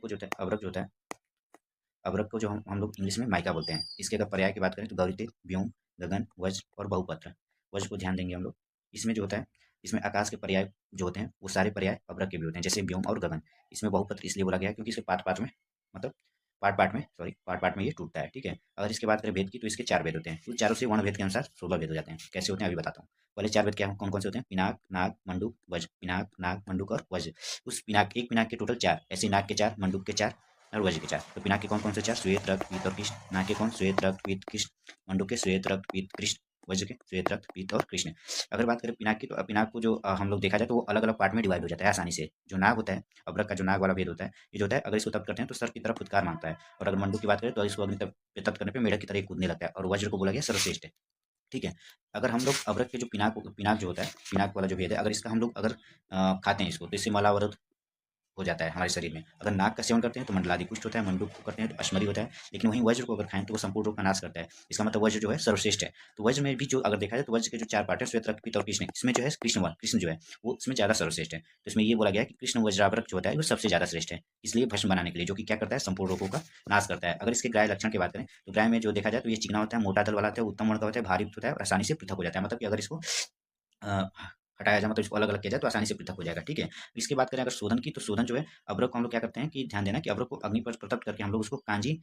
जो होता है अवरक जो होता है, अवरक को जो हम लोग इंग्लिश में माइका बोलते हैं। इसके अगर पर्याय की बात करें तो गौरिते, व्योम, गगन, वज्र और बहुपत्र। वज्र को ध्यान देंगे हम लोग। इसमें जो होता है, इसमें आकाश के पर्याय जो होते हैं वो सारे पर्याय अवरक के भी होते हैं, जैसे व्योम और गगन। इसमें बहुपत्र इसलिए बोला गया है क्योंकि इसे पार्ट-पार्ट में, मतलब पार्ट-पार्ट में ये टूटता है, ठीक है। अगर इसकी बात करें वेद की, तो इसके 4 वेद होते हैं। तो चारों से वर्ण वेद के अनुसार 16 वेद हो जाते हैं। कैसे होते हैं अभी बताता हूँ। पहले 4 वेद क्या कौन-कौन से होते हैं? पिनाक, नाग, मंडूक, वज्र। पिनाक, नाग, मंडूक और वज्र। उस पिनाक, एक पिनाक के टोटल 4, ऐसे नाग के 4, मंडूक के 4 और वज्र के 4। तो पिनाक के कौन-कौन से 4? श्वेत, रक्त, पीत और कृष्ण। नाग के कौन? श्वेत, रक्त, पीत, कृष्ण। मंडूक के श्वेत, रक्त, पीत, कृष्ण। वज्र के श्वेत, रक्त, पीत और कृष्ण। अगर बात करें पिनाक की, तो पिनाक को जो हम लोग देखा जाए तो वो अलग-अलग पार्ट में डिवाइड हो जाता है आसानी से। जो नाग होता है, अभ्रक का जो नाग वाला भेद होता है, ये जो होता है अगर इसको तप करते हैं तो सर की तरफ फुदकार मांगता है। और अगर मंडूक की बात करें तो इसको अग्नि तप पे तप करने पे मेढक की तरह ये कूदने लगता है। और वज्र को बोला गया सर्वश्रेष्ठ है, ठीक है। अगर हम लोग अभ्रक के जो पिनाक जो होता है, पिनाक वाला जो भेद है, अगर इसका हम लोग अगर खाते हैं इसको, तो इससे मलावरोध हो जाता है हमारे शरीर में। अगर नाग का सेवन करते हैं तो मंडलादि पुष्ट होता है, मंडूक को करते हैं तो अश्मरी होता है, लेकिन वहीं वज्र को अगर खाएं तो वो संपूर्ण रोग का नाश करता है। इसका मतलब वज्र जो है सर्वश्रेष्ठ है। तो वज्र में भी जो अगर देखा जाए तो वज्र के जो 4 पार्ट है, श्वेत, रक्त, पीत और कृष्ण, इसमें जो है कृष्ण जो है वो इसमें ज़्यादा सर्वश्रेष्ठ है। तो इसमें ये बोला गया है कि कृष्ण वज्रावरक जो होता है वो सबसे ज़्यादा श्रेष्ठ है, इसलिए भस्म बनाने के लिए, जो कि क्या करता है, संपूर्ण रोगों का नाश करता है। अगर इसके ग्राह्य लक्षण की बात करें तो ग्राह्य में जो देखा जाए तो ये चिकना होता है, मोटा दल वाला होता है, उत्तम वर्ण का होता है, भारी होता है और आसानी से पृथक हो जाता है। मतलब कि अगर इसको अ, हटाया जाए, मतलब इसको अलग-अलग किया जाए तो आसानी से पृथक हो जाएगा, ठीक है। इसकी बात करें अगर शोधन की, तो शोधन जो है अभ्रक को हम लोग क्या करते हैं कि ध्यान देना कि अभ्रक को अग्नि पर प्रतप्त करके हम लोग उसको कांजी,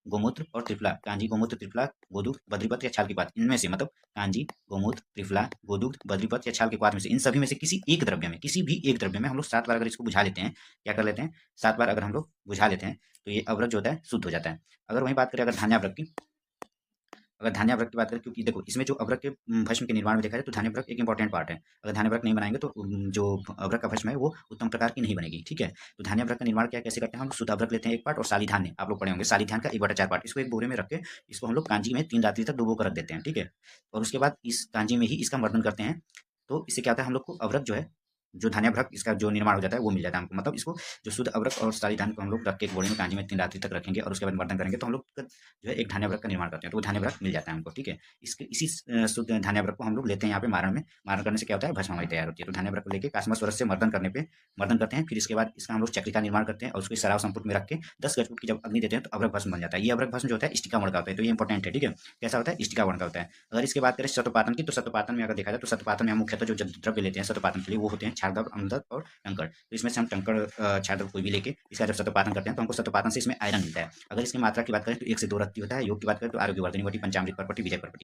गोमूत्र और त्रिफला, कांजी, गोमूत्र, त्रिफला, गोदूध, बद्रीपत्र या छाल की पात, इनमें से, मतलब कांजी, गोमूत्र, त्रिफला, गोदूध, बद्रीपत्र या छाल के पात में से, इन सभी में से किसी एक द्रव्य में, किसी भी एक द्रव्य में हम लोग 7 बार अगर इसको बुझा लेते हैं, क्या कर लेते हैं, 7 बार अगर हम लोग बुझा लेते हैं, तो ये अभ्रक जो होता है शुद्ध हो जाता है। अगर वहीं बात करें अगर धान्याभ्रक की, अगर धान्याभ्रक की बात करें, क्योंकि देखो इसमें जो अभ्रक के भस्म के निर्माण में देखा जाए तो धान्याभ्रक एक इंपॉर्टेंट पार्ट है। अगर धान्याभ्रक नहीं बनाएंगे तो जो अभ्रक का भस्म है वो उत्तम प्रकार की नहीं बनेगी, ठीक है। तो धान्याभ्रक का निर्माण क्या कैसे करते हैं, हम लोग शुद्ध अभ्रक लेते हैं एक पार्ट, और साली धान्य आप लोग पढ़े होंगे, साली धान का 1/4 पार्ट, इसको एक बोरे में रख के इसको हम लोग कांजी में 3 रात्रि तक डुबो कर रख देते हैं, ठीक है। और उसके बाद इस कांजी में ही इसका मर्दन करते हैं। तो इससे क्या होता है, हम लोग को अभ्रक जो है, जो धान्याभ्रक इसका जो निर्माण हो जाता है वो मिल जाता है हमको। मतलब इसको जो शुद्ध अभ्रक और साली धान को हम लोग रख के एक बोरे में कांजी में 3 रात्रि तक रखेंगे और उसके बाद मर्दन करेंगे, तो हम लोग जो है एक धान्याभ्रक का निर्माण करते हैं, तो वो धान्याभ्रक मिल जाता है हमको, ठीक है। इसी शुद्ध धान्याभ्रक को हम लोग लेते हैं यहाँ पे मारण में, मारण करने से क्या होता है, भस्म हमारी तैयार होती है। तो धान्याभ्रक को लेके कासमा स्वरस से मर्दन करने पे मर्दन करते हैं, फिर इसके बाद इसका हम लोग चक्री का निर्माण करते हैं और उसको सराव संपुट में रख के 10 गजफुट की जब अग्नि देते हैं तो अभ्रक भस्म बन जाता है। ये अभ्रक भस्म जो होता है स्टिका वर्ण का होता है, तो ये इंपॉर्टेंट है, ठीक है। कैसा होता है, स्टिका वर्ण का होता है। अगर इसके बात करें सत्वपातन की, तो सत्वपातन में अगर देखा जाए तो सत्वपातन में हम मुख्यतः जो द्रव्य लेते हैं सत्वपातन के लिए वो होते हैं क्षारद्रव्य, अम्लद्रव्य और टंकड़। तो इसमें से हम टंकड़ क्षारद्रव्य कोई भी लेके इसका जब सत्वपातन करते हैं तो हमको सत्वपातन से इसमें आयरन मिलता है। अगर इसकी मात्रा की बात करें तो 1 से 2 रत्ती होता है। योग की बात करें तो आरोग्यवर्धिनी वटी, पंचामृत परपटी, विजय परपटी।